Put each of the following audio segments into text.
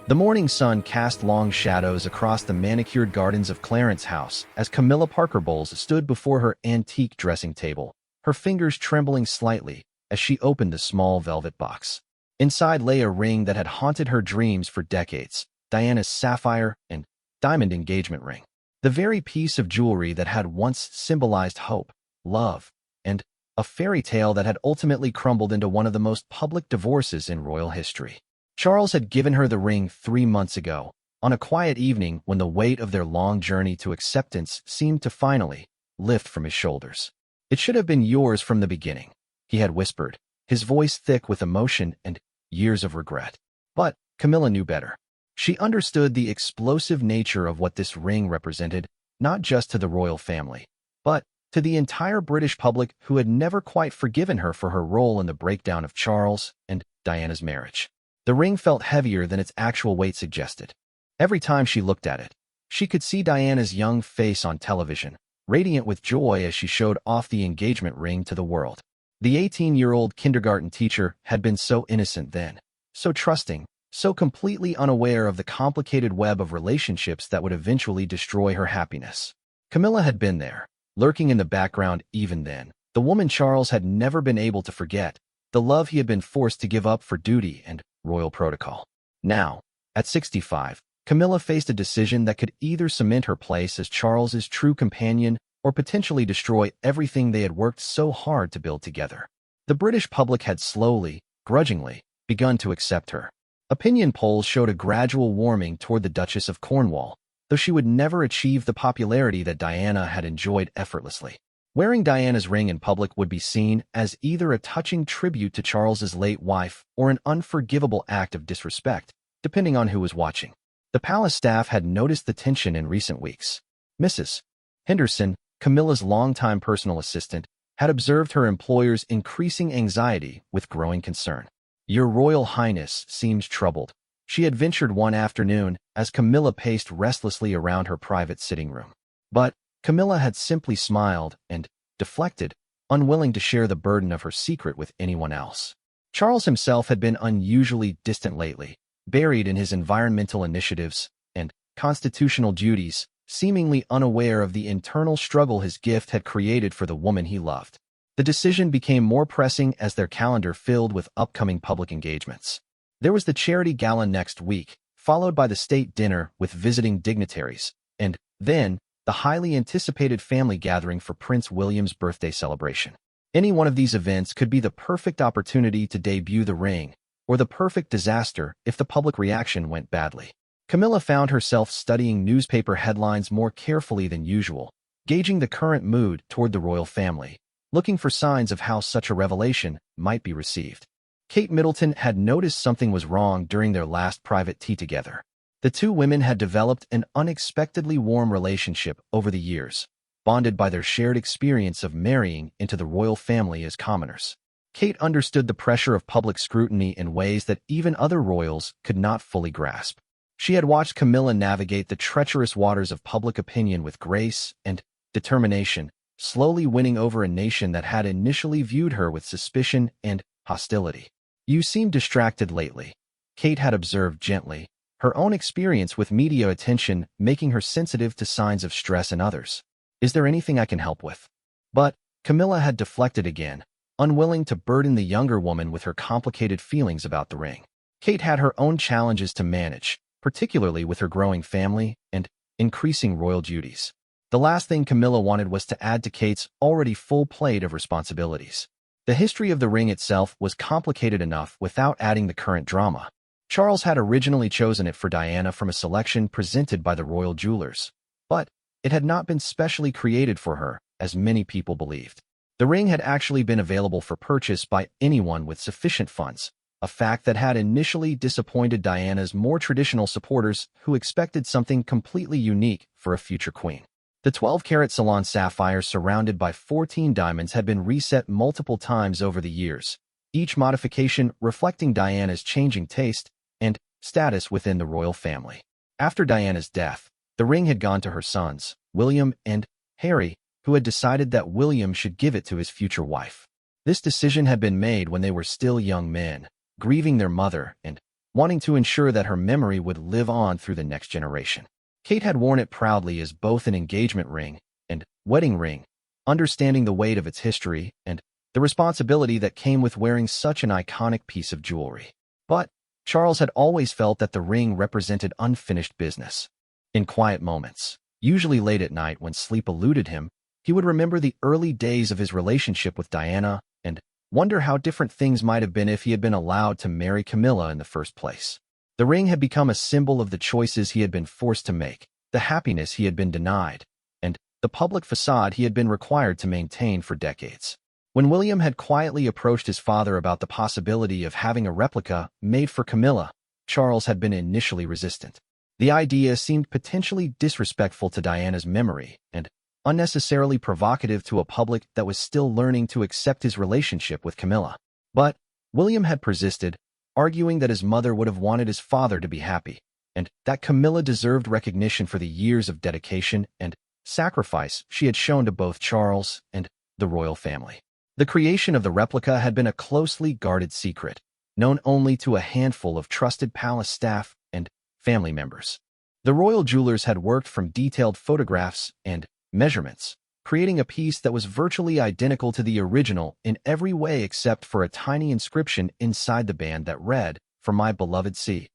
The morning sun cast long shadows across the manicured gardens of Clarence's house as Camilla Parker Bowles stood before her antique dressing table, her fingers trembling slightly as she opened a small velvet box. Inside lay a ring that had haunted her dreams for decades, Diana's sapphire and diamond engagement ring. The very piece of jewelry that had once symbolized hope, love, and a fairy tale that had ultimately crumbled into one of the most public divorces in royal history. Charles had given her the ring 3 months ago, on a quiet evening when the weight of their long journey to acceptance seemed to finally lift from his shoulders. "It should have been yours from the beginning," he had whispered, his voice thick with emotion and years of regret. But Camilla knew better. She understood the explosive nature of what this ring represented, not just to the royal family, but to the entire British public who had never quite forgiven her for her role in the breakdown of Charles and Diana's marriage. The ring felt heavier than its actual weight suggested. Every time she looked at it, she could see Diana's young face on television, radiant with joy as she showed off the engagement ring to the world. The 18-year-old kindergarten teacher had been so innocent then, so trusting, so completely unaware of the complicated web of relationships that would eventually destroy her happiness. Camilla had been there, lurking in the background even then, the woman Charles had never been able to forget, the love he had been forced to give up for duty and royal protocol. Now, at 65, Camilla faced a decision that could either cement her place as Charles's true companion or potentially destroy everything they had worked so hard to build together. The British public had slowly, grudgingly, begun to accept her. Opinion polls showed a gradual warming toward the Duchess of Cornwall, though she would never achieve the popularity that Diana had enjoyed effortlessly. Wearing Diana's ring in public would be seen as either a touching tribute to Charles's late wife or an unforgivable act of disrespect, depending on who was watching. The palace staff had noticed the tension in recent weeks. Mrs. Henderson, Camilla's longtime personal assistant, had observed her employer's increasing anxiety with growing concern. "Your Royal Highness seems troubled," she had ventured one afternoon as Camilla paced restlessly around her private sitting room. But Camilla had simply smiled and deflected, unwilling to share the burden of her secret with anyone else. Charles himself had been unusually distant lately, buried in his environmental initiatives and constitutional duties, seemingly unaware of the internal struggle his gift had created for the woman he loved. The decision became more pressing as their calendar filled with upcoming public engagements. There was the charity gala next week, followed by the state dinner with visiting dignitaries, and then the highly anticipated family gathering for Prince William's birthday celebration. Any one of these events could be the perfect opportunity to debut the ring, or the perfect disaster if the public reaction went badly. Camilla found herself studying newspaper headlines more carefully than usual, gauging the current mood toward the royal family, looking for signs of how such a revelation might be received. Kate Middleton had noticed something was wrong during their last private tea together. The two women had developed an unexpectedly warm relationship over the years, bonded by their shared experience of marrying into the royal family as commoners. Kate understood the pressure of public scrutiny in ways that even other royals could not fully grasp. She had watched Camilla navigate the treacherous waters of public opinion with grace and determination, slowly winning over a nation that had initially viewed her with suspicion and hostility. "You seem distracted lately," Kate had observed gently, her own experience with media attention making her sensitive to signs of stress in others. "Is there anything I can help with?" But Camilla had deflected again, unwilling to burden the younger woman with her complicated feelings about the ring. Kate had her own challenges to manage, particularly with her growing family and increasing royal duties. The last thing Camilla wanted was to add to Kate's already full plate of responsibilities. The history of the ring itself was complicated enough without adding the current drama. Charles had originally chosen it for Diana from a selection presented by the royal jewelers, but it had not been specially created for her, as many people believed. The ring had actually been available for purchase by anyone with sufficient funds, a fact that had initially disappointed Diana's more traditional supporters who expected something completely unique for a future queen. The 12-carat Ceylon sapphire surrounded by 14 diamonds had been reset multiple times over the years, each modification reflecting Diana's changing taste and status within the royal family. After Diana's death, the ring had gone to her sons, William and Harry, who had decided that William should give it to his future wife. This decision had been made when they were still young men, grieving their mother and wanting to ensure that her memory would live on through the next generation. Kate had worn it proudly as both an engagement ring and wedding ring, understanding the weight of its history and the responsibility that came with wearing such an iconic piece of jewelry. But Charles had always felt that the ring represented unfinished business. In quiet moments, usually late at night when sleep eluded him, he would remember the early days of his relationship with Diana and wonder how different things might have been if he had been allowed to marry Camilla in the first place. The ring had become a symbol of the choices he had been forced to make, the happiness he had been denied, and the public facade he had been required to maintain for decades. When William had quietly approached his father about the possibility of having a replica made for Camilla, Charles had been initially resistant. The idea seemed potentially disrespectful to Diana's memory and unnecessarily provocative to a public that was still learning to accept his relationship with Camilla. But William had persisted, arguing that his mother would have wanted his father to be happy, and that Camilla deserved recognition for the years of dedication and sacrifice she had shown to both Charles and the royal family. The creation of the replica had been a closely guarded secret, known only to a handful of trusted palace staff and family members. The royal jewelers had worked from detailed photographs and measurements, creating a piece that was virtually identical to the original in every way except for a tiny inscription inside the band that read, "For my beloved C.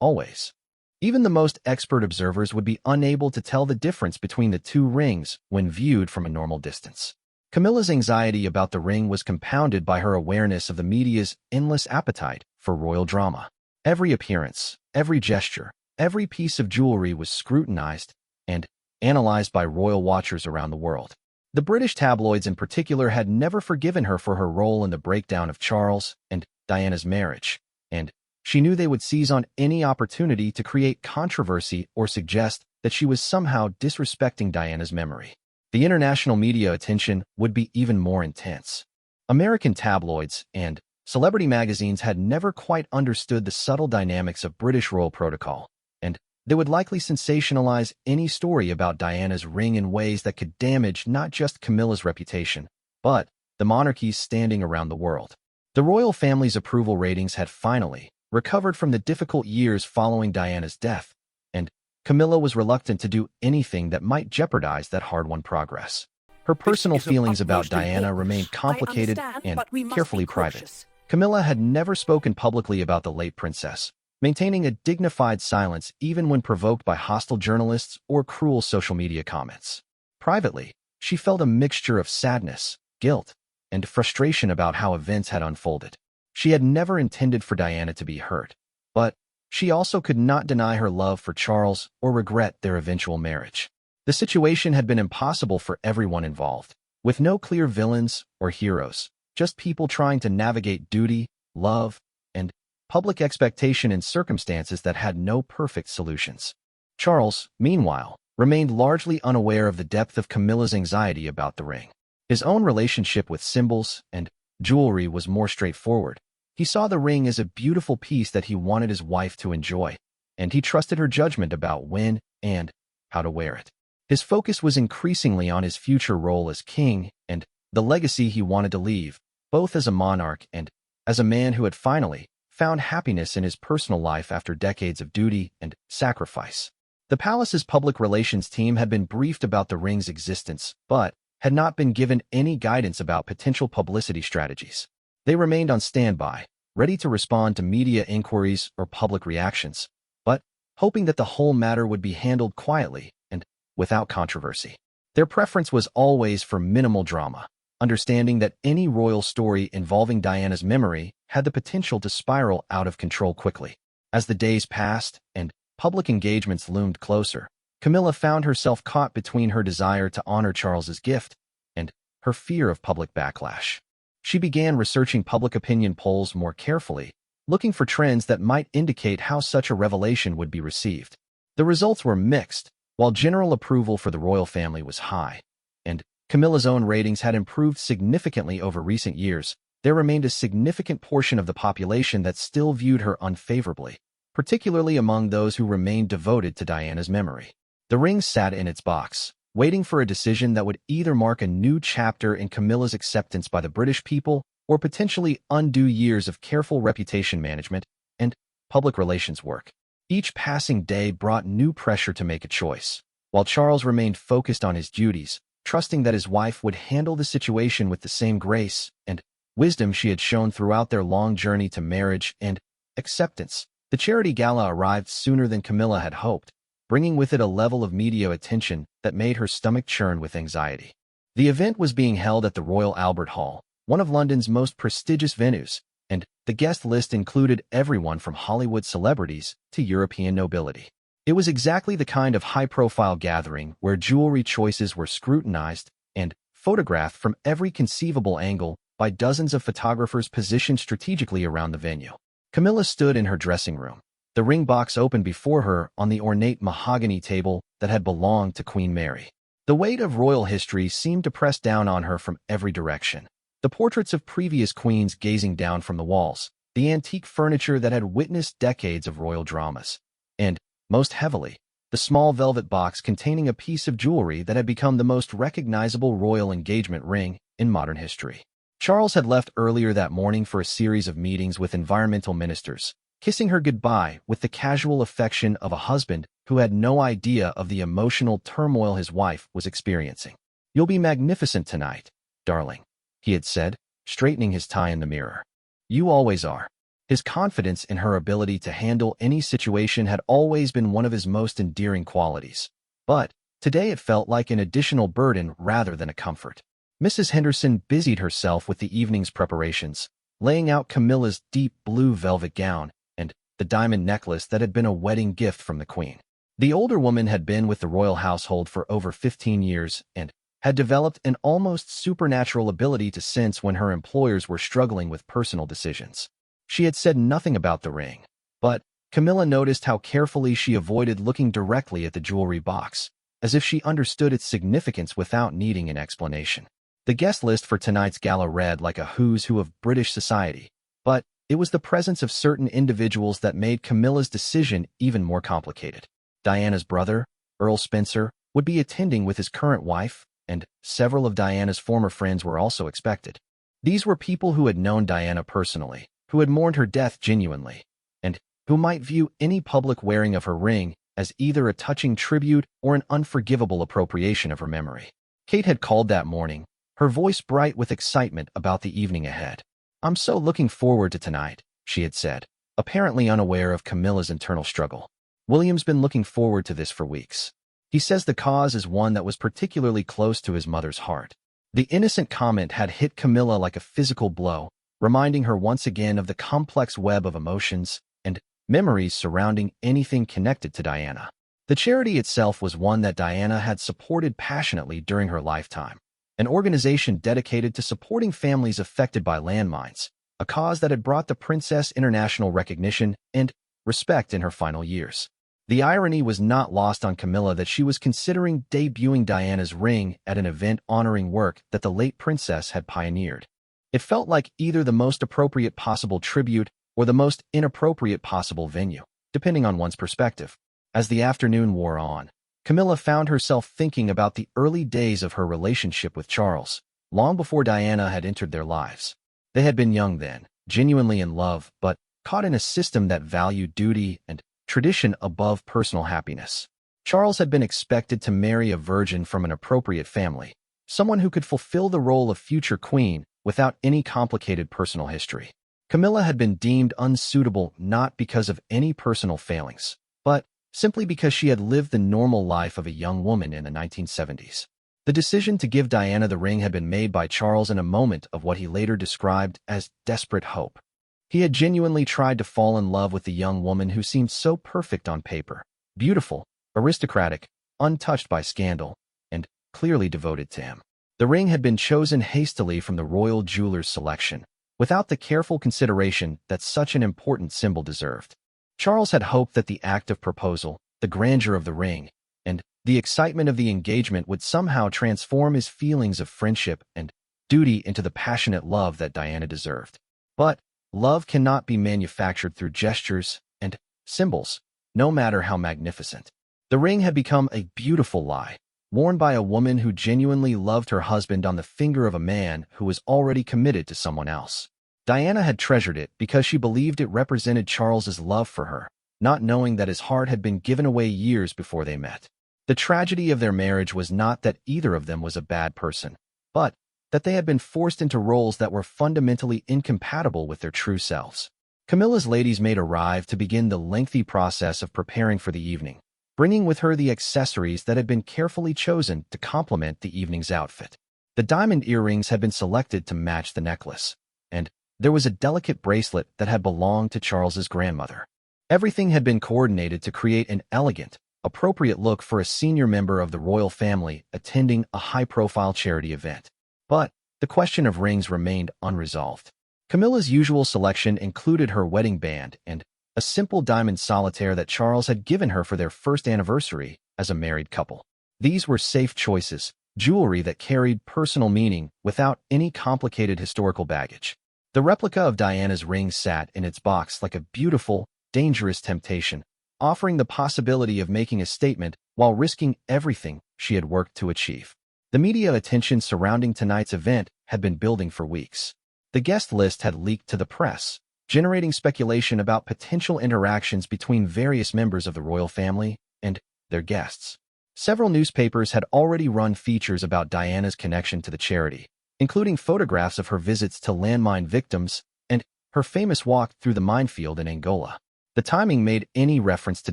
Always." Even the most expert observers would be unable to tell the difference between the two rings when viewed from a normal distance. Camilla's anxiety about the ring was compounded by her awareness of the media's endless appetite for royal drama. Every appearance, every gesture, every piece of jewelry was scrutinized and analyzed by royal watchers around the world. The British tabloids in particular had never forgiven her for her role in the breakdown of Charles and Diana's marriage, and she knew they would seize on any opportunity to create controversy or suggest that she was somehow disrespecting Diana's memory. The international media attention would be even more intense. American tabloids and celebrity magazines had never quite understood the subtle dynamics of British royal protocol, and they would likely sensationalize any story about Diana's ring in ways that could damage not just Camilla's reputation, but the monarchy's standing around the world. The royal family's approval ratings had finally recovered from the difficult years following Diana's death, and Camilla was reluctant to do anything that might jeopardize that hard-won progress. Her personal feelings about Diana remained complicated and carefully private. Camilla had never spoken publicly about the late princess, maintaining a dignified silence even when provoked by hostile journalists or cruel social media comments. Privately, she felt a mixture of sadness, guilt, and frustration about how events had unfolded. She had never intended for Diana to be hurt, but she also could not deny her love for Charles or regret their eventual marriage. The situation had been impossible for everyone involved, with no clear villains or heroes, just people trying to navigate duty, love, and public expectation in circumstances that had no perfect solutions. Charles, meanwhile, remained largely unaware of the depth of Camilla's anxiety about the ring. His own relationship with symbols and jewelry was more straightforward. He saw the ring as a beautiful piece that he wanted his wife to enjoy, and he trusted her judgment about when and how to wear it. His focus was increasingly on his future role as king and the legacy he wanted to leave, both as a monarch and as a man who had finally found happiness in his personal life after decades of duty and sacrifice. The palace's public relations team had been briefed about the ring's existence, but had not been given any guidance about potential publicity strategies. They remained on standby, ready to respond to media inquiries or public reactions, but hoping that the whole matter would be handled quietly and without controversy. Their preference was always for minimal drama, understanding that any royal story involving Diana's memory had the potential to spiral out of control quickly. As the days passed and public engagements loomed closer, Camilla found herself caught between her desire to honor Charles's gift and her fear of public backlash. She began researching public opinion polls more carefully, looking for trends that might indicate how such a revelation would be received. The results were mixed. While general approval for the royal family was high, and Camilla's own ratings had improved significantly over recent years, there remained a significant portion of the population that still viewed her unfavorably, particularly among those who remained devoted to Diana's memory. The ring sat in its box, waiting for a decision that would either mark a new chapter in Camilla's acceptance by the British people or potentially undo years of careful reputation management and public relations work. Each passing day brought new pressure to make a choice, while Charles remained focused on his duties, trusting that his wife would handle the situation with the same grace and wisdom she had shown throughout their long journey to marriage and acceptance. The charity gala arrived sooner than Camilla had hoped, bringing with it a level of media attention that made her stomach churn with anxiety. The event was being held at the Royal Albert Hall, one of London's most prestigious venues, and the guest list included everyone from Hollywood celebrities to European nobility. It was exactly the kind of high-profile gathering where jewelry choices were scrutinized and photographed from every conceivable angle by dozens of photographers positioned strategically around the venue. Camilla stood in her dressing room, the ring box open before her on the ornate mahogany table that had belonged to Queen Mary. The weight of royal history seemed to press down on her from every direction. The portraits of previous queens gazing down from the walls, the antique furniture that had witnessed decades of royal dramas, and, most heavily, the small velvet box containing a piece of jewelry that had become the most recognizable royal engagement ring in modern history. Charles had left earlier that morning for a series of meetings with environmental ministers, kissing her goodbye with the casual affection of a husband who had no idea of the emotional turmoil his wife was experiencing. "You'll be magnificent tonight, darling," he had said, straightening his tie in the mirror. "You always are." His confidence in her ability to handle any situation had always been one of his most endearing qualities. But today it felt like an additional burden rather than a comfort. Mrs. Henderson busied herself with the evening's preparations, laying out Camilla's deep blue velvet gown and the diamond necklace that had been a wedding gift from the Queen. The older woman had been with the royal household for over 15 years and had developed an almost supernatural ability to sense when her employers were struggling with personal decisions. She had said nothing about the ring, but Camilla noticed how carefully she avoided looking directly at the jewelry box, as if she understood its significance without needing an explanation. The guest list for tonight's gala read like a who's who of British society, but it was the presence of certain individuals that made Camilla's decision even more complicated. Diana's brother, Earl Spencer, would be attending with his current wife, and several of Diana's former friends were also expected. These were people who had known Diana personally, who had mourned her death genuinely, and who might view any public wearing of her ring as either a touching tribute or an unforgivable appropriation of her memory. Kate had called that morning, her voice bright with excitement about the evening ahead. "I'm so looking forward to tonight," she had said, apparently unaware of Camilla's internal struggle. "William's been looking forward to this for weeks. He says the cause is one that was particularly close to his mother's heart." The innocent comment had hit Camilla like a physical blow, reminding her once again of the complex web of emotions and memories surrounding anything connected to Diana. The charity itself was one that Diana had supported passionately during her lifetime, an organization dedicated to supporting families affected by landmines, a cause that had brought the princess international recognition and respect in her final years. The irony was not lost on Camilla that she was considering debuting Diana's ring at an event honoring work that the late princess had pioneered. It felt like either the most appropriate possible tribute or the most inappropriate possible venue, depending on one's perspective. As the afternoon wore on, Camilla found herself thinking about the early days of her relationship with Charles, long before Diana had entered their lives. They had been young then, genuinely in love, but caught in a system that valued duty and tradition above personal happiness. Charles had been expected to marry a virgin from an appropriate family, someone who could fulfill the role of future queen without any complicated personal history. Camilla had been deemed unsuitable not because of any personal failings, but simply because she had lived the normal life of a young woman in the 1970s. The decision to give Diana the ring had been made by Charles in a moment of what he later described as desperate hope. He had genuinely tried to fall in love with the young woman who seemed so perfect on paper, beautiful, aristocratic, untouched by scandal, and clearly devoted to him. The ring had been chosen hastily from the royal jeweler's selection, without the careful consideration that such an important symbol deserved. Charles had hoped that the act of proposal, the grandeur of the ring, and the excitement of the engagement would somehow transform his feelings of friendship and duty into the passionate love that Diana deserved. But love cannot be manufactured through gestures and symbols, no matter how magnificent. The ring had become a beautiful lie, worn by a woman who genuinely loved her husband on the finger of a man who was already committed to someone else. Diana had treasured it because she believed it represented Charles's love for her, not knowing that his heart had been given away years before they met. The tragedy of their marriage was not that either of them was a bad person, but that they had been forced into roles that were fundamentally incompatible with their true selves. Camilla's lady's maid arrived to begin the lengthy process of preparing for the evening, bringing with her the accessories that had been carefully chosen to complement the evening's outfit. The diamond earrings had been selected to match the necklace, and there was a delicate bracelet that had belonged to Charles's grandmother. Everything had been coordinated to create an elegant, appropriate look for a senior member of the royal family attending a high-profile charity event. But the question of rings remained unresolved. Camilla's usual selection included her wedding band and a simple diamond solitaire that Charles had given her for their first anniversary as a married couple. These were safe choices, jewelry that carried personal meaning without any complicated historical baggage. The replica of Diana's ring sat in its box like a beautiful, dangerous temptation, offering the possibility of making a statement while risking everything she had worked to achieve. The media attention surrounding tonight's event had been building for weeks. The guest list had leaked to the press, generating speculation about potential interactions between various members of the royal family and their guests. Several newspapers had already run features about Diana's connection to the charity, including photographs of her visits to landmine victims and her famous walk through the minefield in Angola. The timing made any reference to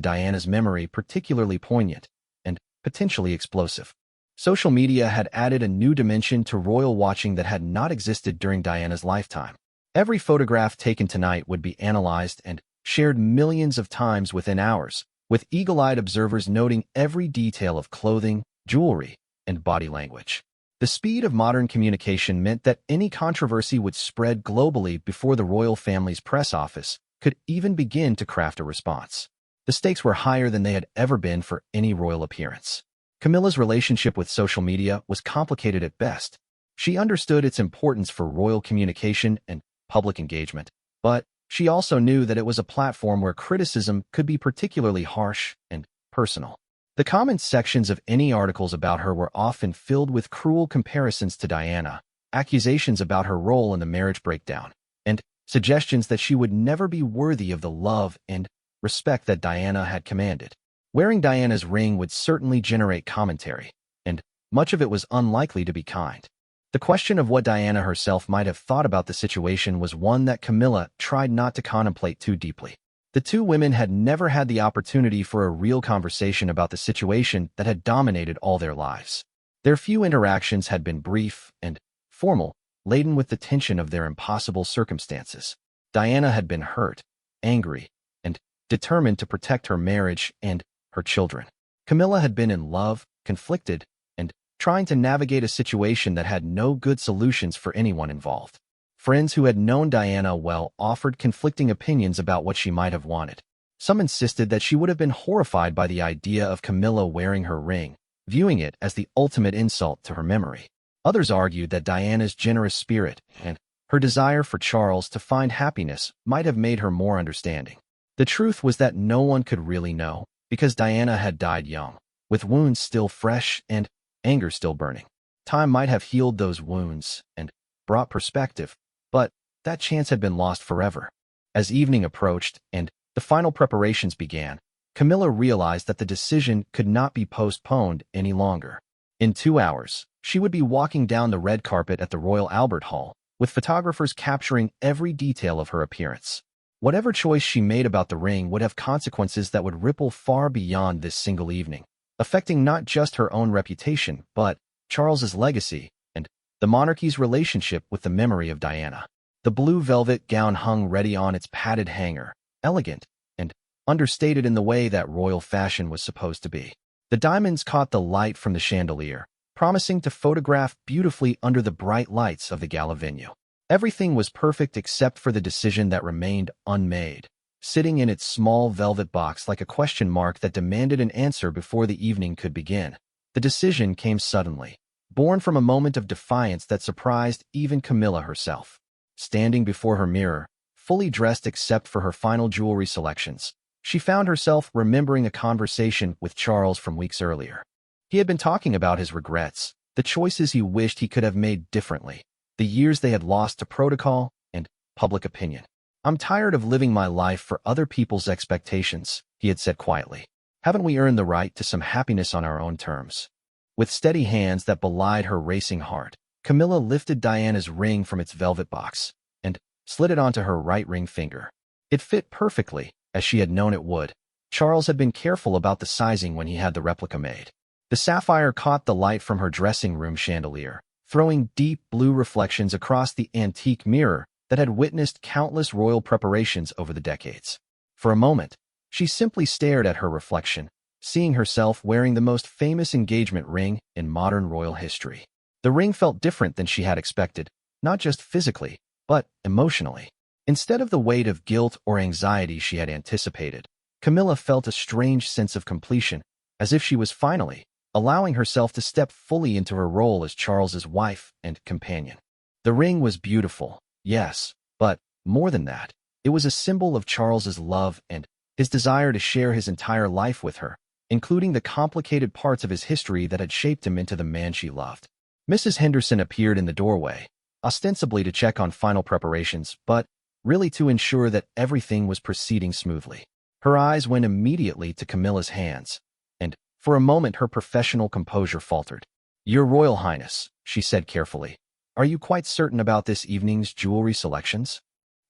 Diana's memory particularly poignant and potentially explosive. Social media had added a new dimension to royal watching that had not existed during Diana's lifetime. Every photograph taken tonight would be analyzed and shared millions of times within hours, with eagle-eyed observers noting every detail of clothing, jewelry, and body language. The speed of modern communication meant that any controversy would spread globally before the royal family's press office could even begin to craft a response. The stakes were higher than they had ever been for any royal appearance. Camilla's relationship with social media was complicated at best. She understood its importance for royal communication and public engagement, but she also knew that it was a platform where criticism could be particularly harsh and personal. The comment sections of any articles about her were often filled with cruel comparisons to Diana, accusations about her role in the marriage breakdown, and suggestions that she would never be worthy of the love and respect that Diana had commanded. Wearing Diana's ring would certainly generate commentary, and much of it was unlikely to be kind. The question of what Diana herself might have thought about the situation was one that Camilla tried not to contemplate too deeply. The two women had never had the opportunity for a real conversation about the situation that had dominated all their lives. Their few interactions had been brief and formal, laden with the tension of their impossible circumstances. Diana had been hurt, angry, and determined to protect her marriage and her children. Camilla had been in love, conflicted, and trying to navigate a situation that had no good solutions for anyone involved. Friends who had known Diana well offered conflicting opinions about what she might have wanted. Some insisted that she would have been horrified by the idea of Camilla wearing her ring, viewing it as the ultimate insult to her memory. Others argued that Diana's generous spirit and her desire for Charles to find happiness might have made her more understanding. The truth was that no one could really know, because Diana had died young, with wounds still fresh and anger still burning. Time might have healed those wounds and brought perspective, but that chance had been lost forever. As evening approached and the final preparations began, Camilla realized that the decision could not be postponed any longer. In 2 hours, she would be walking down the red carpet at the Royal Albert Hall, with photographers capturing every detail of her appearance. Whatever choice she made about the ring would have consequences that would ripple far beyond this single evening, affecting not just her own reputation, but Charles's legacy and the monarchy's relationship with the memory of Diana. The blue velvet gown hung ready on its padded hanger, elegant and understated in the way that royal fashion was supposed to be. The diamonds caught the light from the chandelier, promising to photograph beautifully under the bright lights of the gala venue. Everything was perfect except for the decision that remained unmade, sitting in its small velvet box like a question mark that demanded an answer before the evening could begin. The decision came suddenly, born from a moment of defiance that surprised even Camilla herself. Standing before her mirror, fully dressed except for her final jewelry selections, she found herself remembering a conversation with Charles from weeks earlier. He had been talking about his regrets, the choices he wished he could have made differently, the years they had lost to protocol, and public opinion. "I'm tired of living my life for other people's expectations," he had said quietly. "Haven't we earned the right to some happiness on our own terms?" With steady hands that belied her racing heart, Camilla lifted Diana's ring from its velvet box and slid it onto her right ring finger. It fit perfectly, as she had known it would. Charles had been careful about the sizing when he had the replica made. The sapphire caught the light from her dressing room chandelier, throwing deep blue reflections across the antique mirror that had witnessed countless royal preparations over the decades. For a moment, she simply stared at her reflection, seeing herself wearing the most famous engagement ring in modern royal history. The ring felt different than she had expected, not just physically, but emotionally. Instead of the weight of guilt or anxiety she had anticipated, Camilla felt a strange sense of completion, as if she was finally allowing herself to step fully into her role as Charles's wife and companion. The ring was beautiful, yes, but more than that, it was a symbol of Charles's love and his desire to share his entire life with her, including the complicated parts of his history that had shaped him into the man she loved. Mrs. Henderson appeared in the doorway, ostensibly to check on final preparations, but really to ensure that everything was proceeding smoothly. Her eyes went immediately to Camilla's hands, and for a moment her professional composure faltered. "Your Royal Highness," she said carefully, "are you quite certain about this evening's jewelry selections?"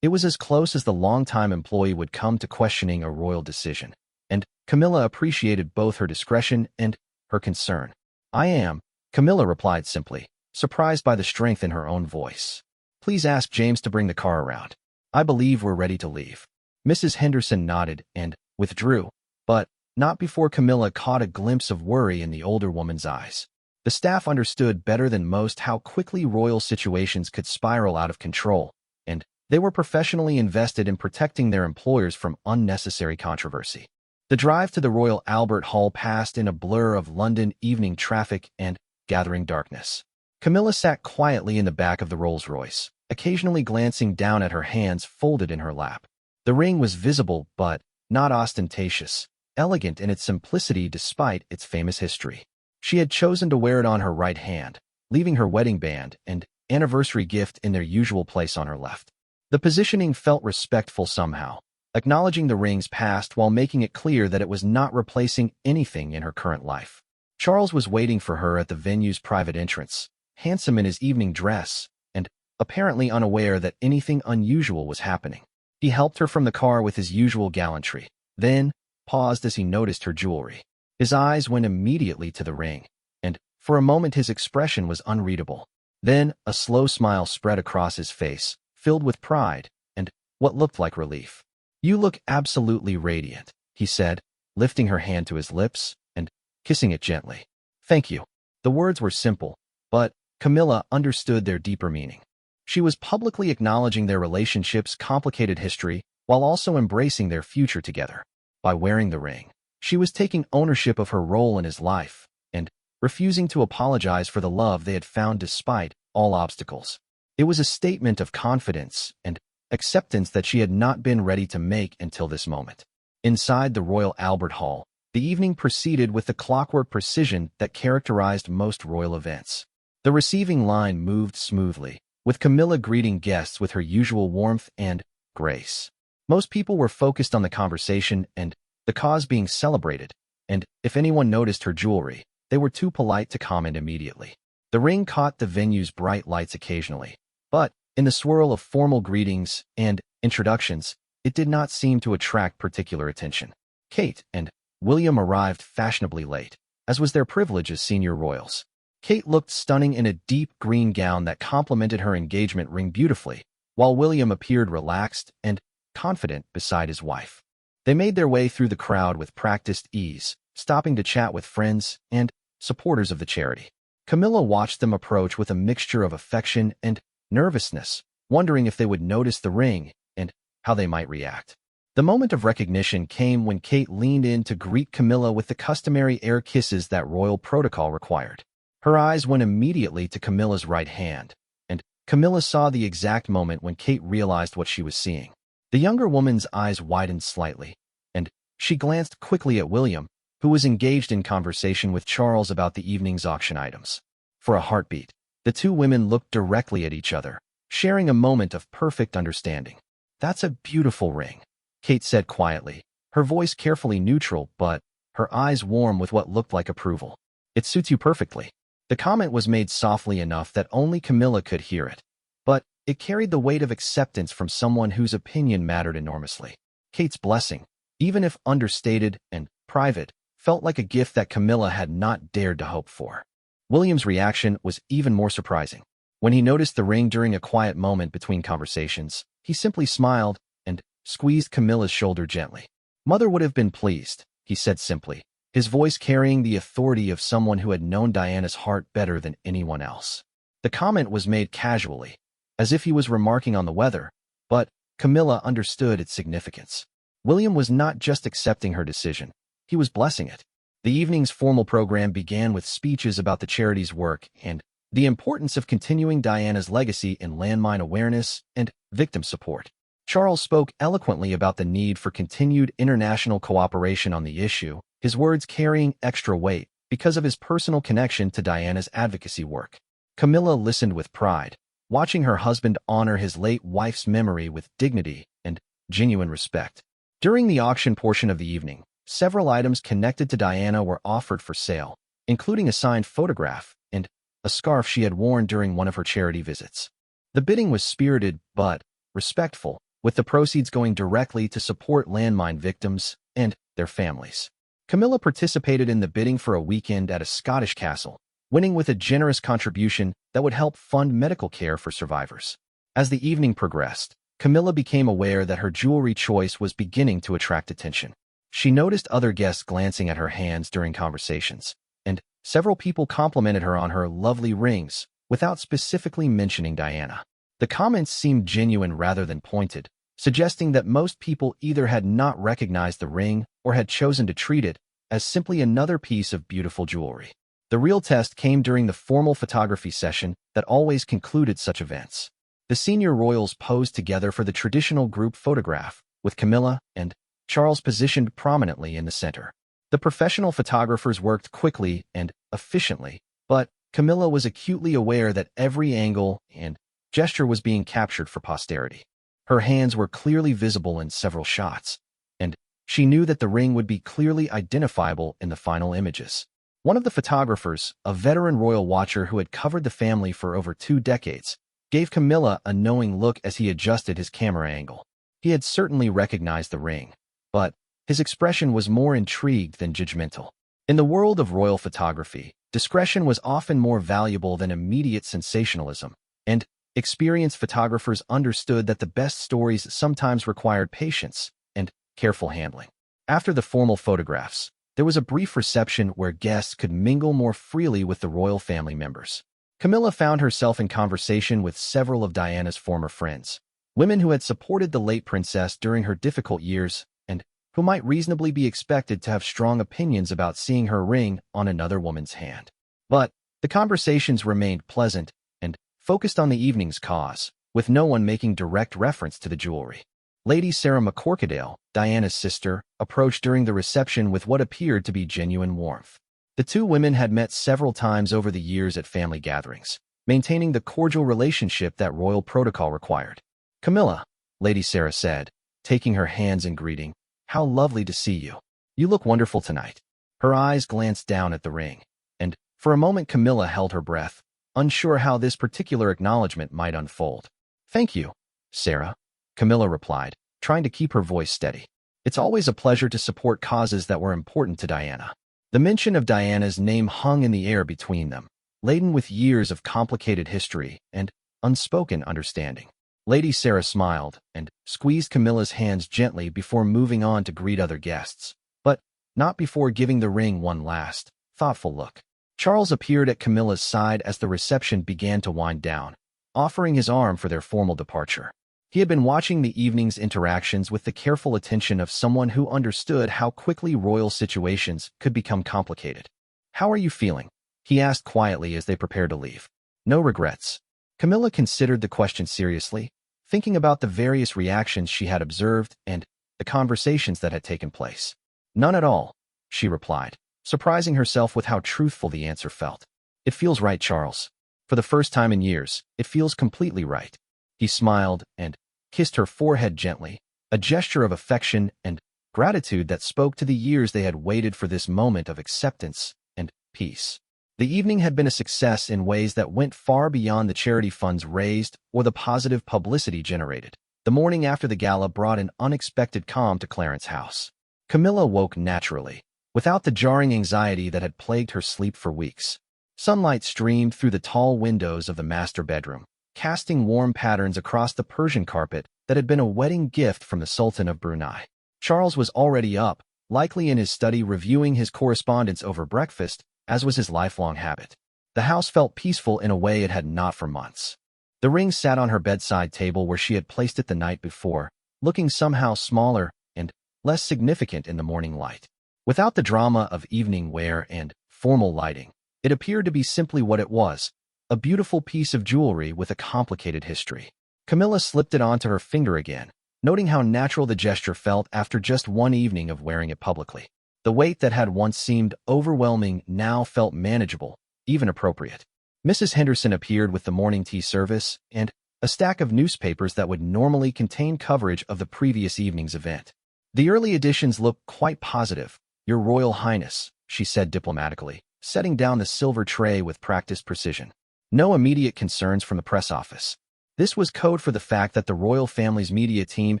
It was as close as the longtime employee would come to questioning a royal decision, and Camilla appreciated both her discretion and her concern. "I am," Camilla replied simply, surprised by the strength in her own voice. "Please ask James to bring the car around. I believe we're ready to leave." Mrs. Henderson nodded and withdrew, but not before Camilla caught a glimpse of worry in the older woman's eyes. The staff understood better than most how quickly royal situations could spiral out of control, and they were professionally invested in protecting their employers from unnecessary controversy. The drive to the Royal Albert Hall passed in a blur of London evening traffic and gathering darkness. Camilla sat quietly in the back of the Rolls-Royce, occasionally glancing down at her hands folded in her lap. The ring was visible but not ostentatious, elegant in its simplicity despite its famous history. She had chosen to wear it on her right hand, leaving her wedding band and anniversary gift in their usual place on her left. The positioning felt respectful somehow, acknowledging the ring's past while making it clear that it was not replacing anything in her current life. Charles was waiting for her at the venue's private entrance, handsome in his evening dress, and apparently unaware that anything unusual was happening. He helped her from the car with his usual gallantry, then paused as he noticed her jewelry. His eyes went immediately to the ring, and for a moment his expression was unreadable. Then a slow smile spread across his face, filled with pride and what looked like relief. "You look absolutely radiant," he said, lifting her hand to his lips and kissing it gently. "Thank you." The words were simple, but Camilla understood their deeper meaning. She was publicly acknowledging their relationship's complicated history while also embracing their future together. By wearing the ring, she was taking ownership of her role in his life and refusing to apologize for the love they had found despite all obstacles. It was a statement of confidence and acceptance that she had not been ready to make until this moment. Inside the Royal Albert Hall, the evening proceeded with the clockwork precision that characterized most royal events. The receiving line moved smoothly, with Camilla greeting guests with her usual warmth and grace. Most people were focused on the conversation and the cause being celebrated, and if anyone noticed her jewelry, they were too polite to comment immediately. The ring caught the venue's bright lights occasionally, but in the swirl of formal greetings and introductions, it did not seem to attract particular attention. Kate and William arrived fashionably late, as was their privilege as senior royals. Kate looked stunning in a deep green gown that complemented her engagement ring beautifully, while William appeared relaxed and confident beside his wife. They made their way through the crowd with practiced ease, stopping to chat with friends and supporters of the charity. Camilla watched them approach with a mixture of affection and nervousness, wondering if they would notice the ring and how they might react. The moment of recognition came when Kate leaned in to greet Camilla with the customary air kisses that royal protocol required. Her eyes went immediately to Camilla's right hand, and Camilla saw the exact moment when Kate realized what she was seeing. The younger woman's eyes widened slightly, and she glanced quickly at William, who was engaged in conversation with Charles about the evening's auction items. For a heartbeat, the two women looked directly at each other, sharing a moment of perfect understanding. "That's a beautiful ring," Kate said quietly, her voice carefully neutral but her eyes warm with what looked like approval. "It suits you perfectly." The comment was made softly enough that only Camilla could hear it, but it carried the weight of acceptance from someone whose opinion mattered enormously. Kate's blessing, even if understated and private, felt like a gift that Camilla had not dared to hope for. William's reaction was even more surprising. When he noticed the ring during a quiet moment between conversations, he simply smiled and squeezed Camilla's shoulder gently. "Mother would have been pleased," he said simply, his voice carrying the authority of someone who had known Diana's heart better than anyone else. The comment was made casually, as if he was remarking on the weather, but Camilla understood its significance. William was not just accepting her decision, he was blessing it. The evening's formal program began with speeches about the charity's work and the importance of continuing Diana's legacy in landmine awareness and victim support. Charles spoke eloquently about the need for continued international cooperation on the issue, his words carrying extra weight because of his personal connection to Diana's advocacy work. Camilla listened with pride, watching her husband honor his late wife's memory with dignity and genuine respect. During the auction portion of the evening, several items connected to Diana were offered for sale, including a signed photograph and a scarf she had worn during one of her charity visits. The bidding was spirited but respectful, with the proceeds going directly to support landmine victims and their families. Camilla participated in the bidding for a weekend at a Scottish castle, winning with a generous contribution that would help fund medical care for survivors. As the evening progressed, Camilla became aware that her jewelry choice was beginning to attract attention. She noticed other guests glancing at her hands during conversations, and several people complimented her on her lovely rings without specifically mentioning Diana. The comments seemed genuine rather than pointed, suggesting that most people either had not recognized the ring or had chosen to treat it as simply another piece of beautiful jewelry. The real test came during the formal photography session that always concluded such events. The senior royals posed together for the traditional group photograph, with Camilla and Charles positioned prominently in the center. The professional photographers worked quickly and efficiently, but Camilla was acutely aware that every angle and gesture was being captured for posterity. Her hands were clearly visible in several shots, and she knew that the ring would be clearly identifiable in the final images. One of the photographers, a veteran royal watcher who had covered the family for over 2 decades, gave Camilla a knowing look as he adjusted his camera angle. He had certainly recognized the ring, but his expression was more intrigued than judgmental. In the world of royal photography, discretion was often more valuable than immediate sensationalism, and experienced photographers understood that the best stories sometimes required patience and careful handling. After the formal photographs, there was a brief reception where guests could mingle more freely with the royal family members. Camilla found herself in conversation with several of Diana's former friends, women who had supported the late princess during her difficult years and who might reasonably be expected to have strong opinions about seeing her ring on another woman's hand. But the conversations remained pleasant and focused on the evening's cause, with no one making direct reference to the jewelry. Lady Sarah McCorquodale, Diana's sister, approached during the reception with what appeared to be genuine warmth. The two women had met several times over the years at family gatherings, maintaining the cordial relationship that royal protocol required. "Camilla," Lady Sarah said, taking her hands in greeting, "how lovely to see you. You look wonderful tonight." Her eyes glanced down at the ring, and for a moment Camilla held her breath, unsure how this particular acknowledgement might unfold. "Thank you, Sarah," Camilla replied, trying to keep her voice steady. "It's always a pleasure to support causes that were important to Diana." The mention of Diana's name hung in the air between them, laden with years of complicated history and unspoken understanding. Lady Sarah smiled and squeezed Camilla's hands gently before moving on to greet other guests, but not before giving the ring one last, thoughtful look. Charles appeared at Camilla's side as the reception began to wind down, offering his arm for their formal departure. He had been watching the evening's interactions with the careful attention of someone who understood how quickly royal situations could become complicated. "How are you feeling?" he asked quietly as they prepared to leave. "No regrets." Camilla considered the question seriously, thinking about the various reactions she had observed and the conversations that had taken place. "None at all," she replied, surprising herself with how truthful the answer felt. "It feels right, Charles. For the first time in years, it feels completely right." He smiled and kissed her forehead gently, a gesture of affection and gratitude that spoke to the years they had waited for this moment of acceptance and peace. The evening had been a success in ways that went far beyond the charity funds raised or the positive publicity generated. The morning after the gala brought an unexpected calm to Clarence's house. Camilla woke naturally, without the jarring anxiety that had plagued her sleep for weeks. Sunlight streamed through the tall windows of the master bedroom, casting warm patterns across the Persian carpet that had been a wedding gift from the Sultan of Brunei. Charles was already up, likely in his study reviewing his correspondence over breakfast, as was his lifelong habit. The house felt peaceful in a way it had not for months. The ring sat on her bedside table where she had placed it the night before, looking somehow smaller and less significant in the morning light. Without the drama of evening wear and formal lighting, it appeared to be simply what it was, a beautiful piece of jewelry with a complicated history. Camilla slipped it onto her finger again, noting how natural the gesture felt after just one evening of wearing it publicly. The weight that had once seemed overwhelming now felt manageable, even appropriate. Mrs. Henderson appeared with the morning tea service and a stack of newspapers that would normally contain coverage of the previous evening's event. The early editions looked quite positive, Your Royal Highness, she said diplomatically, setting down the silver tray with practiced precision. No immediate concerns from the press office. This was code for the fact that the royal family's media team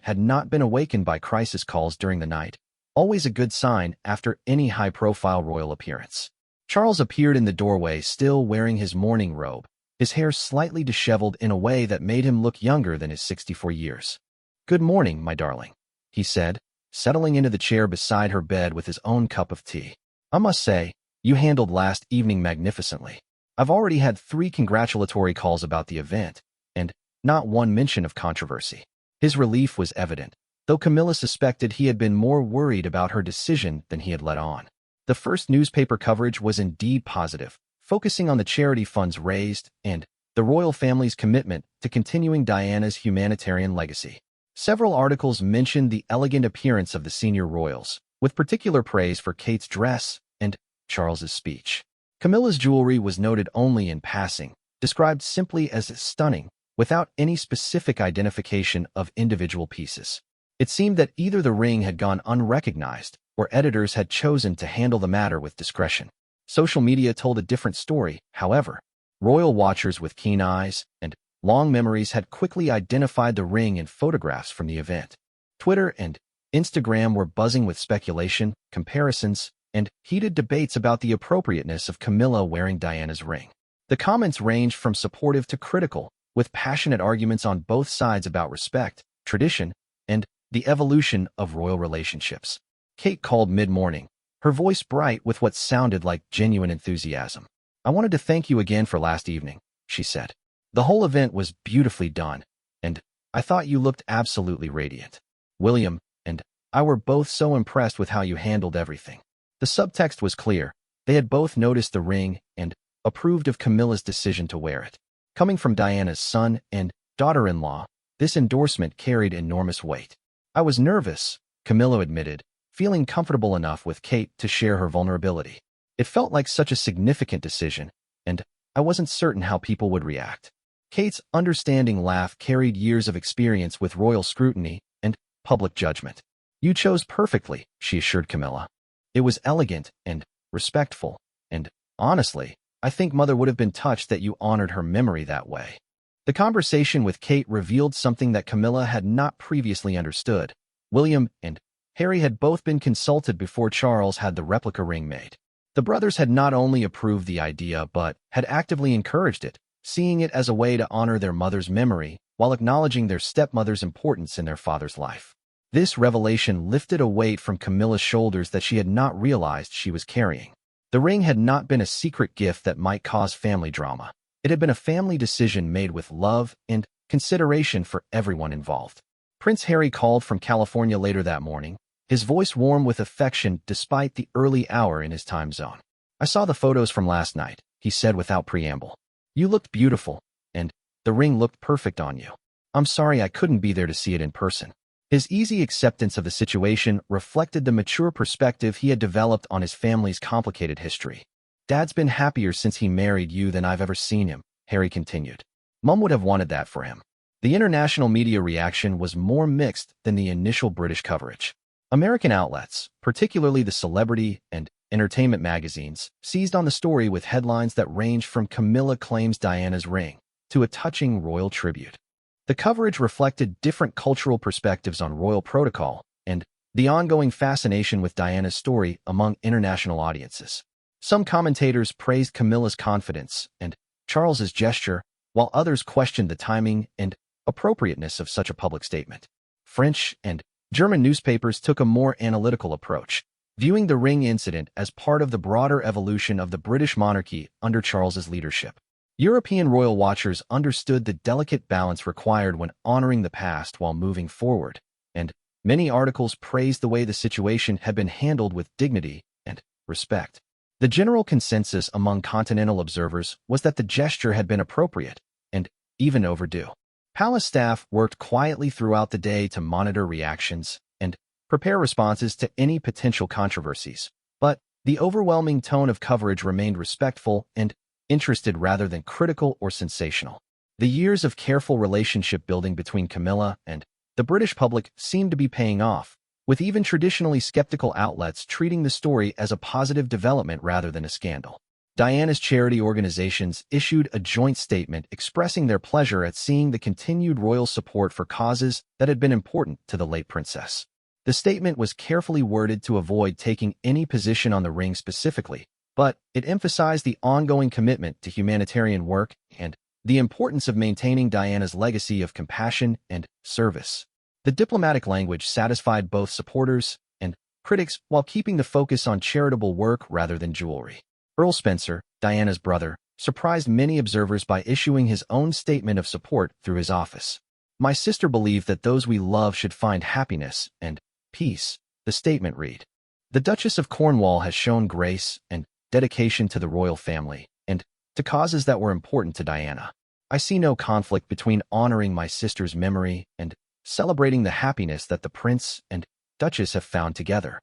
had not been awakened by crisis calls during the night, always a good sign after any high-profile royal appearance. Charles appeared in the doorway still wearing his morning robe, his hair slightly disheveled in a way that made him look younger than his 64 years. "Good morning, my darling," he said, settling into the chair beside her bed with his own cup of tea. "I must say, you handled last evening magnificently. I've already had 3 congratulatory calls about the event, and not one mention of controversy." His relief was evident, though Camilla suspected he had been more worried about her decision than he had let on. The first newspaper coverage was indeed positive, focusing on the charity funds raised and the royal family's commitment to continuing Diana's humanitarian legacy. Several articles mentioned the elegant appearance of the senior royals, with particular praise for Kate's dress and Charles's speech. Camilla's jewelry was noted only in passing, described simply as stunning, without any specific identification of individual pieces. It seemed that either the ring had gone unrecognized, or editors had chosen to handle the matter with discretion. Social media told a different story, however. Royal watchers with keen eyes and long memories had quickly identified the ring in photographs from the event. Twitter and Instagram were buzzing with speculation, comparisons, and heated debates about the appropriateness of Camilla wearing Diana's ring. The comments ranged from supportive to critical, with passionate arguments on both sides about respect, tradition, and the evolution of royal relationships. Kate called mid-morning, her voice bright with what sounded like genuine enthusiasm. "I wanted to thank you again for last evening," she said. "The whole event was beautifully done, and I thought you looked absolutely radiant. William and I were both so impressed with how you handled everything." The subtext was clear. They had both noticed the ring and approved of Camilla's decision to wear it. Coming from Diana's son and daughter-in-law, this endorsement carried enormous weight. "I was nervous," Camilla admitted, feeling comfortable enough with Kate to share her vulnerability. "It felt like such a significant decision, and I wasn't certain how people would react." Kate's understanding laugh carried years of experience with royal scrutiny and public judgment. "You chose perfectly," she assured Camilla. "It was elegant and respectful, and honestly, I think Mother would have been touched that you honored her memory that way." The conversation with Kate revealed something that Camilla had not previously understood. William and Harry had both been consulted before Charles had the replica ring made. The brothers had not only approved the idea but had actively encouraged it, seeing it as a way to honor their mother's memory while acknowledging their stepmother's importance in their father's life. This revelation lifted a weight from Camilla's shoulders that she had not realized she was carrying. The ring had not been a secret gift that might cause family drama. It had been a family decision made with love and consideration for everyone involved. Prince Harry called from California later that morning, his voice warm with affection despite the early hour in his time zone. "I saw the photos from last night," he said without preamble. "You looked beautiful, and the ring looked perfect on you. I'm sorry I couldn't be there to see it in person." His easy acceptance of the situation reflected the mature perspective he had developed on his family's complicated history. "Dad's been happier since he married you than I've ever seen him," Harry continued. "Mum would have wanted that for him. The international media reaction was more mixed than the initial British coverage. American outlets, particularly the celebrity and entertainment magazines, seized on the story with headlines that ranged from "Camilla claims Diana's ring" to a touching royal tribute. The coverage reflected different cultural perspectives on royal protocol and the ongoing fascination with Diana's story among international audiences. Some commentators praised Camilla's confidence and Charles's gesture, while others questioned the timing and appropriateness of such a public statement. French and German newspapers took a more analytical approach, viewing the ring incident as part of the broader evolution of the British monarchy under Charles's leadership. European royal watchers understood the delicate balance required when honoring the past while moving forward, and many articles praised the way the situation had been handled with dignity and respect. The general consensus among continental observers was that the gesture had been appropriate and even overdue. Palace staff worked quietly throughout the day to monitor reactions and prepare responses to any potential controversies, but the overwhelming tone of coverage remained respectful and interested rather than critical or sensational. The years of careful relationship building between Camilla and the British public seemed to be paying off, with even traditionally skeptical outlets treating the story as a positive development rather than a scandal. Diana's charity organizations issued a joint statement expressing their pleasure at seeing the continued royal support for causes that had been important to the late princess. The statement was carefully worded to avoid taking any position on the ring specifically, but it emphasized the ongoing commitment to humanitarian work and the importance of maintaining Diana's legacy of compassion and service. The diplomatic language satisfied both supporters and critics while keeping the focus on charitable work rather than jewelry. Earl Spencer, Diana's brother, surprised many observers by issuing his own statement of support through his office. "My sister believed that those we love should find happiness and peace," the statement read. "The Duchess of Cornwall has shown grace and dedication to the royal family and to causes that were important to Diana. I see no conflict between honoring my sister's memory and celebrating the happiness that the prince and duchess have found together."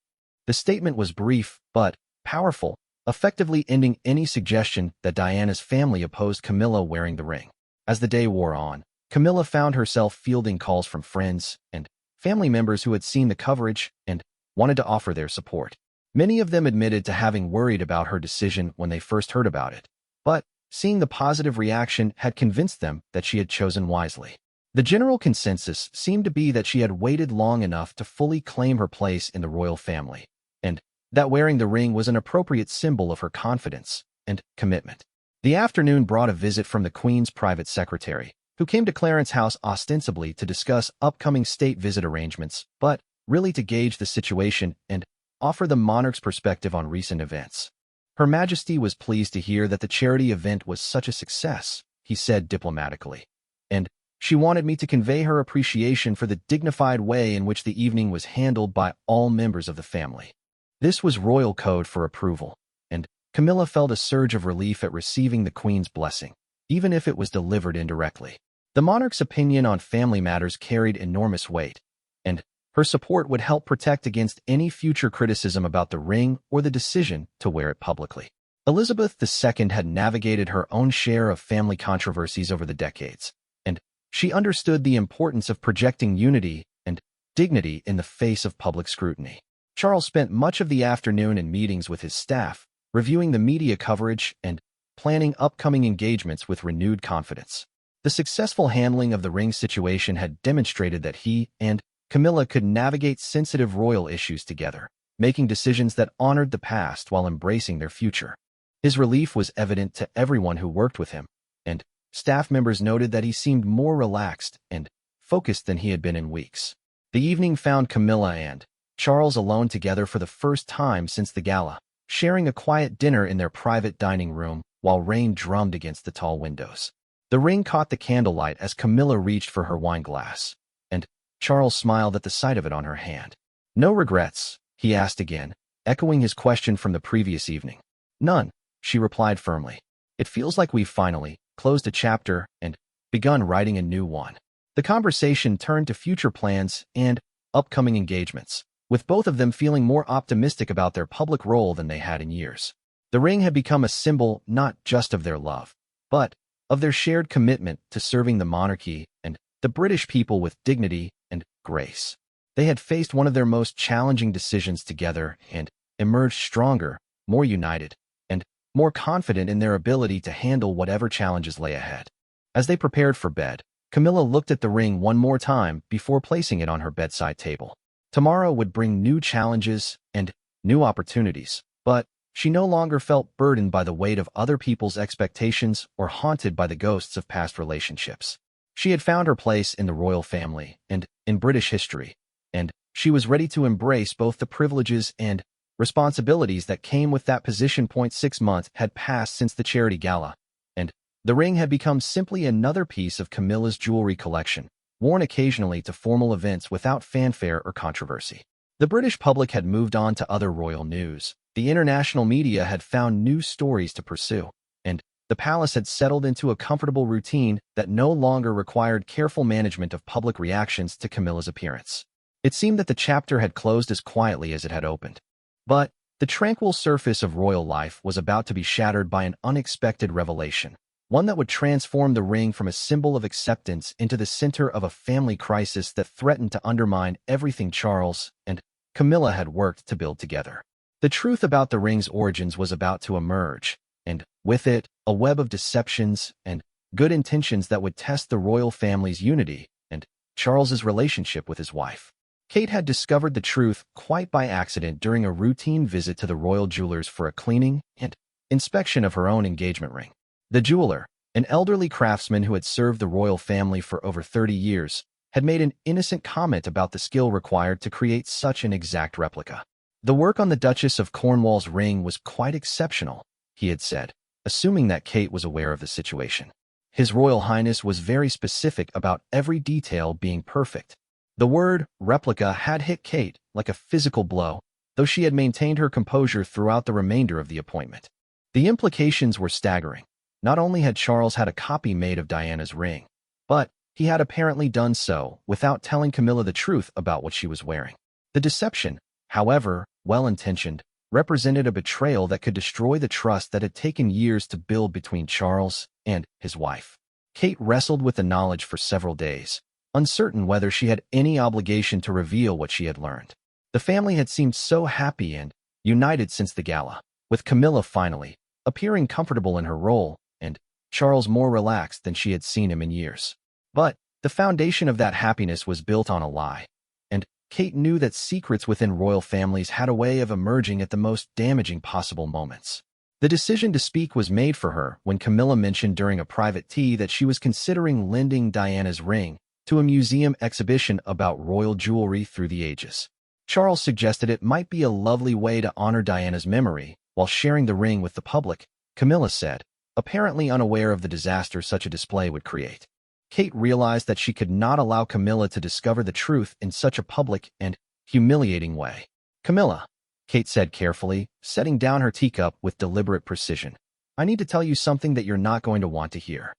The statement was brief but powerful, effectively ending any suggestion that Diana's family opposed Camilla wearing the ring. As the day wore on, Camilla found herself fielding calls from friends and family members who had seen the coverage and wanted to offer their support. Many of them admitted to having worried about her decision when they first heard about it, but seeing the positive reaction had convinced them that she had chosen wisely. The general consensus seemed to be that she had waited long enough to fully claim her place in the royal family, and that wearing the ring was an appropriate symbol of her confidence and commitment. The afternoon brought a visit from the Queen's private secretary, who came to Clarence House ostensibly to discuss upcoming state visit arrangements, but really to gauge the situation and offer the monarch's perspective on recent events. "Her Majesty was pleased to hear that the charity event was such a success," he said diplomatically, "and she wanted me to convey her appreciation for the dignified way in which the evening was handled by all members of the family." This was royal code for approval, and Camilla felt a surge of relief at receiving the Queen's blessing, even if it was delivered indirectly. The monarch's opinion on family matters carried enormous weight, and her support would help protect against any future criticism about the ring or the decision to wear it publicly. Elizabeth II had navigated her own share of family controversies over the decades, and she understood the importance of projecting unity and dignity in the face of public scrutiny. Charles spent much of the afternoon in meetings with his staff, reviewing the media coverage and planning upcoming engagements with renewed confidence. The successful handling of the ring situation had demonstrated that he and Camilla could navigate sensitive royal issues together, making decisions that honored the past while embracing their future. His relief was evident to everyone who worked with him, and staff members noted that he seemed more relaxed and focused than he had been in weeks. The evening found Camilla and Charles alone together for the first time since the gala, sharing a quiet dinner in their private dining room while rain drummed against the tall windows. The ring caught the candlelight as Camilla reached for her wine glass, and Charles smiled at the sight of it on her hand. "No regrets?" he asked again, echoing his question from the previous evening. "None," she replied firmly. "It feels like we've finally closed a chapter and begun writing a new one." The conversation turned to future plans and upcoming engagements, with both of them feeling more optimistic about their public role than they had in years. The ring had become a symbol not just of their love, but of their shared commitment to serving the monarchy and the British people with dignity and grace. They had faced one of their most challenging decisions together and emerged stronger, more united, and more confident in their ability to handle whatever challenges lay ahead. As they prepared for bed, Camilla looked at the ring one more time before placing it on her bedside table. Tomorrow would bring new challenges and new opportunities, but she no longer felt burdened by the weight of other people's expectations or haunted by the ghosts of past relationships. She had found her place in the royal family and in British history, and she was ready to embrace both the privileges and responsibilities that came with that position. 6 months had passed since the charity gala, and the ring had become simply another piece of Camilla's jewelry collection, worn occasionally to formal events without fanfare or controversy. The British public had moved on to other royal news. The international media had found new stories to pursue, and the palace had settled into a comfortable routine that no longer required careful management of public reactions to Camilla's appearance. It seemed that the chapter had closed as quietly as it had opened. But the tranquil surface of royal life was about to be shattered by an unexpected revelation, one that would transform the ring from a symbol of acceptance into the center of a family crisis that threatened to undermine everything Charles and Camilla had worked to build together. The truth about the ring's origins was about to emerge, and with it, a web of deceptions and good intentions that would test the royal family's unity and Charles's relationship with his wife. Kate had discovered the truth quite by accident during a routine visit to the royal jeweler's for a cleaning and inspection of her own engagement ring. The jeweler, an elderly craftsman who had served the royal family for over 30 years, had made an innocent comment about the skill required to create such an exact replica. The work on the Duchess of Cornwall's ring was quite exceptional, he had said, assuming that Kate was aware of the situation. His Royal Highness was very specific about every detail being perfect. The word replica had hit Kate like a physical blow, though she had maintained her composure throughout the remainder of the appointment. The implications were staggering. Not only had Charles had a copy made of Diana's ring, but he had apparently done so without telling Camilla the truth about what she was wearing. The deception, however well-intentioned, represented a betrayal that could destroy the trust that had taken years to build between Charles and his wife. Kate wrestled with the knowledge for several days, uncertain whether she had any obligation to reveal what she had learned. The family had seemed so happy and united since the gala, with Camilla finally appearing comfortable in her role and Charles more relaxed than she had seen him in years. But the foundation of that happiness was built on a lie, and Kate knew that secrets within royal families had a way of emerging at the most damaging possible moments. The decision to speak was made for her when Camilla mentioned during a private tea that she was considering lending Diana's ring to a museum exhibition about royal jewelry through the ages. Charles suggested it might be a lovely way to honor Diana's memory while sharing the ring with the public, Camilla said, apparently unaware of the disaster such a display would create. Kate realized that she could not allow Camilla to discover the truth in such a public and humiliating way. Camilla, Kate said carefully, setting down her teacup with deliberate precision, I need to tell you something that you're not going to want to hear.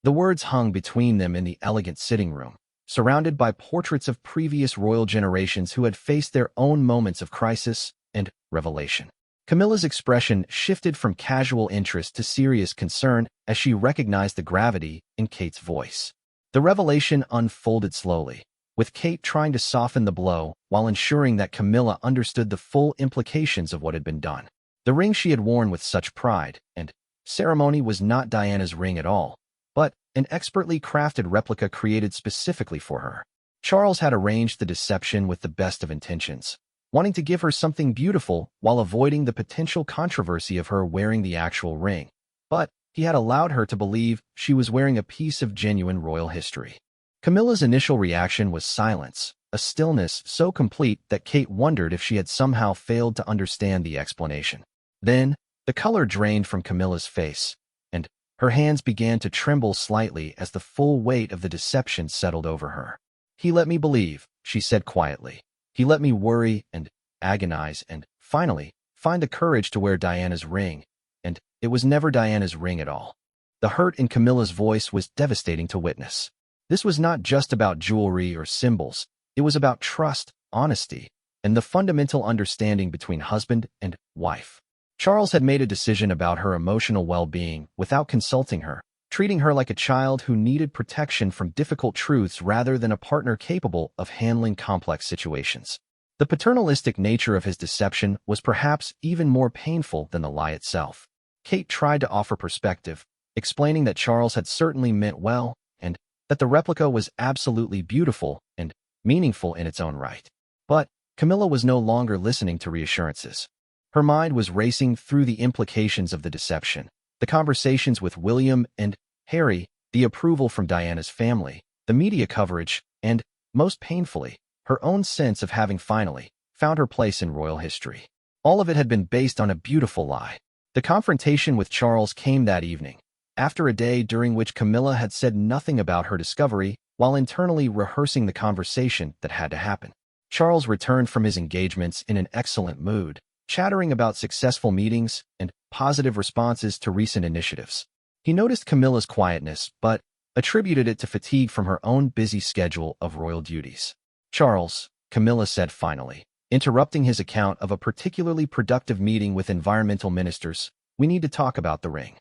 The words hung between them in the elegant sitting room, surrounded by portraits of previous royal generations who had faced their own moments of crisis and revelation. Camilla's expression shifted from casual interest to serious concern as she recognized the gravity in Kate's voice. The revelation unfolded slowly, with Kate trying to soften the blow while ensuring that Camilla understood the full implications of what had been done. The ring she had worn with such pride and ceremony was not Diana's ring at all, but an expertly crafted replica created specifically for her. Charles had arranged the deception with the best of intentions, wanting to give her something beautiful while avoiding the potential controversy of her wearing the actual ring. But he had allowed her to believe she was wearing a piece of genuine royal history. Camilla's initial reaction was silence, a stillness so complete that Kate wondered if she had somehow failed to understand the explanation. Then, the color drained from Camilla's face, and her hands began to tremble slightly as the full weight of the deception settled over her. He let me believe, she said quietly. He let me worry and agonize and, finally, find the courage to wear Diana's ring, and it was never Diana's ring at all. The hurt in Camilla's voice was devastating to witness. This was not just about jewelry or symbols. It was about trust, honesty, and the fundamental understanding between husband and wife. Charles had made a decision about her emotional well-being without consulting her, treating her like a child who needed protection from difficult truths rather than a partner capable of handling complex situations. The paternalistic nature of his deception was perhaps even more painful than the lie itself. Kate tried to offer perspective, explaining that Charles had certainly meant well and that the replica was absolutely beautiful and meaningful in its own right. But Camilla was no longer listening to reassurances. Her mind was racing through the implications of the deception, the conversations with William and Harry, the approval from Diana's family, the media coverage, and, most painfully, her own sense of having finally found her place in royal history. All of it had been based on a beautiful lie. The confrontation with Charles came that evening, after a day during which Camilla had said nothing about her discovery while internally rehearsing the conversation that had to happen. Charles returned from his engagements in an excellent mood, chattering about successful meetings and positive responses to recent initiatives. He noticed Camilla's quietness, but attributed it to fatigue from her own busy schedule of royal duties. "Charles," Camilla said finally, interrupting his account of a particularly productive meeting with environmental ministers, "we need to talk about the ring."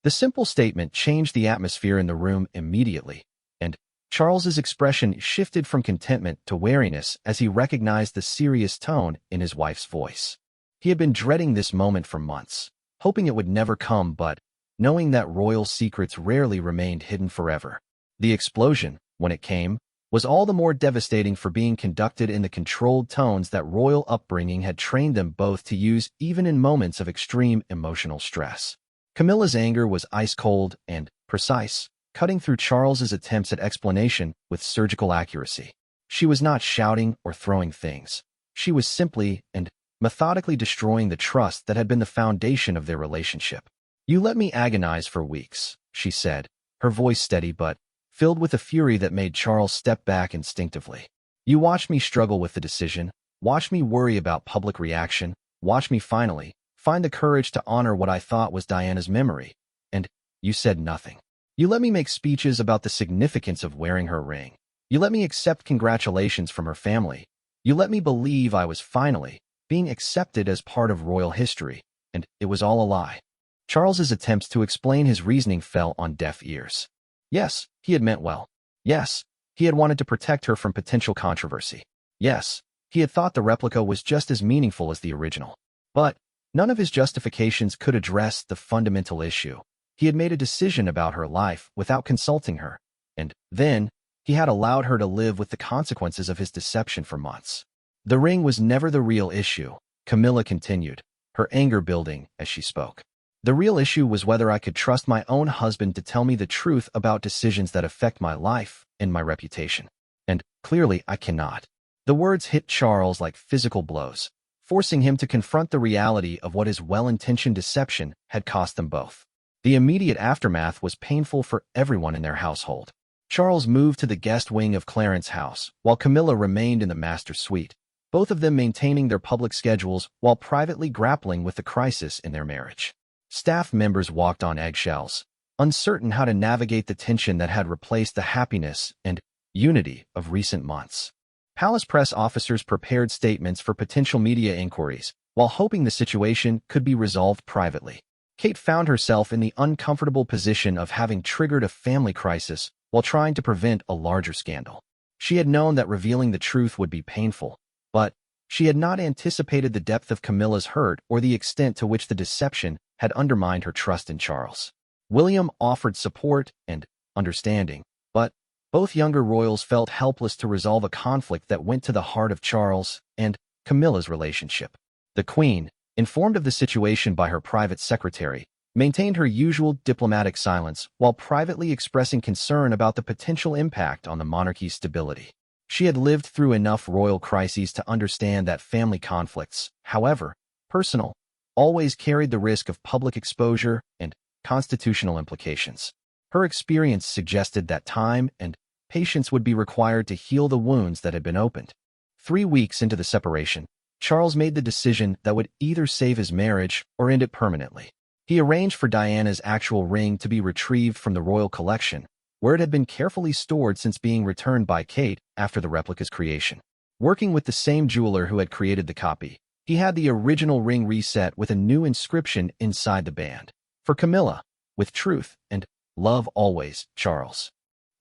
The simple statement changed the atmosphere in the room immediately, and Charles's expression shifted from contentment to wariness as he recognized the serious tone in his wife's voice. He had been dreading this moment for months, hoping it would never come, but knowing that royal secrets rarely remained hidden forever. The explosion, when it came, was all the more devastating for being conducted in the controlled tones that royal upbringing had trained them both to use even in moments of extreme emotional stress. Camilla's anger was ice-cold and precise, cutting through Charles's attempts at explanation with surgical accuracy. She was not shouting or throwing things. She was simply and methodically destroying the trust that had been the foundation of their relationship. "You let me agonize for weeks," she said, her voice steady but filled with a fury that made Charles step back instinctively. "You watched me struggle with the decision, watched me worry about public reaction, watched me finally find the courage to honor what I thought was Diana's memory, and you said nothing. You let me make speeches about the significance of wearing her ring. You let me accept congratulations from her family. You let me believe I was finally being accepted as part of royal history, and it was all a lie." Charles's attempts to explain his reasoning fell on deaf ears. Yes, he had meant well. Yes, he had wanted to protect her from potential controversy. Yes, he had thought the replica was just as meaningful as the original. But none of his justifications could address the fundamental issue. He had made a decision about her life without consulting her, and then he had allowed her to live with the consequences of his deception for months. "The ring was never the real issue," Camilla continued, her anger building as she spoke. "The real issue was whether I could trust my own husband to tell me the truth about decisions that affect my life and my reputation. And clearly I cannot." The words hit Charles like physical blows, forcing him to confront the reality of what his well-intentioned deception had cost them both. The immediate aftermath was painful for everyone in their household. Charles moved to the guest wing of Clarence's house, while Camilla remained in the master suite, both of them maintaining their public schedules while privately grappling with the crisis in their marriage. Staff members walked on eggshells, uncertain how to navigate the tension that had replaced the happiness and unity of recent months. Palace press officers prepared statements for potential media inquiries, while hoping the situation could be resolved privately. Kate found herself in the uncomfortable position of having triggered a family crisis while trying to prevent a larger scandal. She had known that revealing the truth would be painful, but she had not anticipated the depth of Camilla's hurt or the extent to which the deception had undermined her trust in Charles. William offered support and understanding, but both younger royals felt helpless to resolve a conflict that went to the heart of Charles and Camilla's relationship. The Queen, informed of the situation by her private secretary, maintained her usual diplomatic silence while privately expressing concern about the potential impact on the monarchy's stability. She had lived through enough royal crises to understand that family conflicts, however personal, always carried the risk of public exposure and constitutional implications. Her experience suggested that time and patience would be required to heal the wounds that had been opened. 3 weeks into the separation, Charles made the decision that would either save his marriage or end it permanently. He arranged for Diana's actual ring to be retrieved from the royal collection, where it had been carefully stored since being returned by Kate after the replica's creation. Working with the same jeweler who had created the copy, he had the original ring reset with a new inscription inside the band. For Camilla, with truth and Love always, Charles.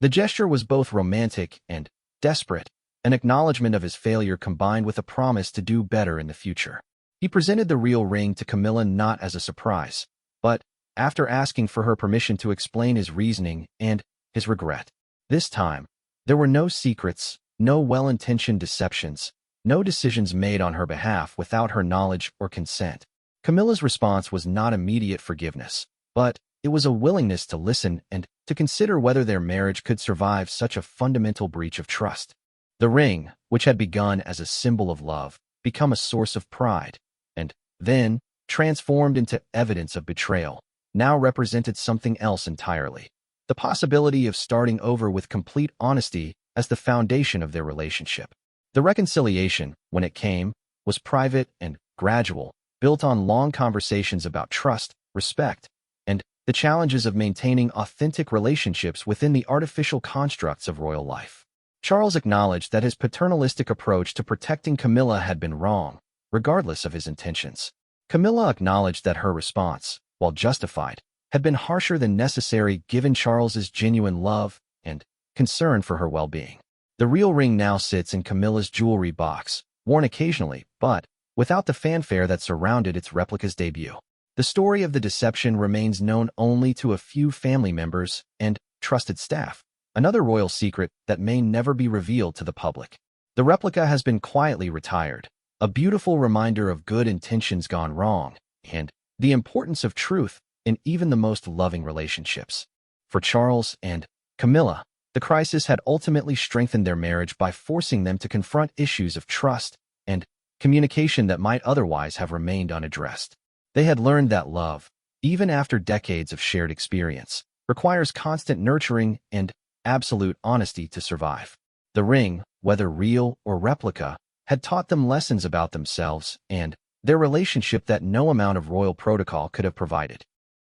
The gesture was both romantic and desperate, an acknowledgement of his failure combined with a promise to do better in the future. He presented the real ring to Camilla not as a surprise, but after asking for her permission to explain his reasoning and his regret. This time, there were no secrets, no well-intentioned deceptions, no decisions made on her behalf without her knowledge or consent. Camilla's response was not immediate forgiveness, but it was a willingness to listen and to consider whether their marriage could survive such a fundamental breach of trust. The ring, which had begun as a symbol of love, became a source of pride, and then, transformed into evidence of betrayal, now represented something else entirely. The possibility of starting over with complete honesty as the foundation of their relationship. The reconciliation, when it came, was private and gradual, built on long conversations about trust, respect, and the challenges of maintaining authentic relationships within the artificial constructs of royal life. Charles acknowledged that his paternalistic approach to protecting Camilla had been wrong, regardless of his intentions. Camilla acknowledged that her response, while justified, had been harsher than necessary given Charles's genuine love and concern for her well-being. The real ring now sits in Camilla's jewelry box, worn occasionally, but without the fanfare that surrounded its replica's debut. The story of the deception remains known only to a few family members and trusted staff, another royal secret that may never be revealed to the public. The replica has been quietly retired, a beautiful reminder of good intentions gone wrong, and the importance of truth in even the most loving relationships. For Charles and Camilla, the crisis had ultimately strengthened their marriage by forcing them to confront issues of trust and communication that might otherwise have remained unaddressed. They had learned that love, even after decades of shared experience, requires constant nurturing and absolute honesty to survive. The ring, whether real or replica, had taught them lessons about themselves and their relationship that no amount of royal protocol could have provided.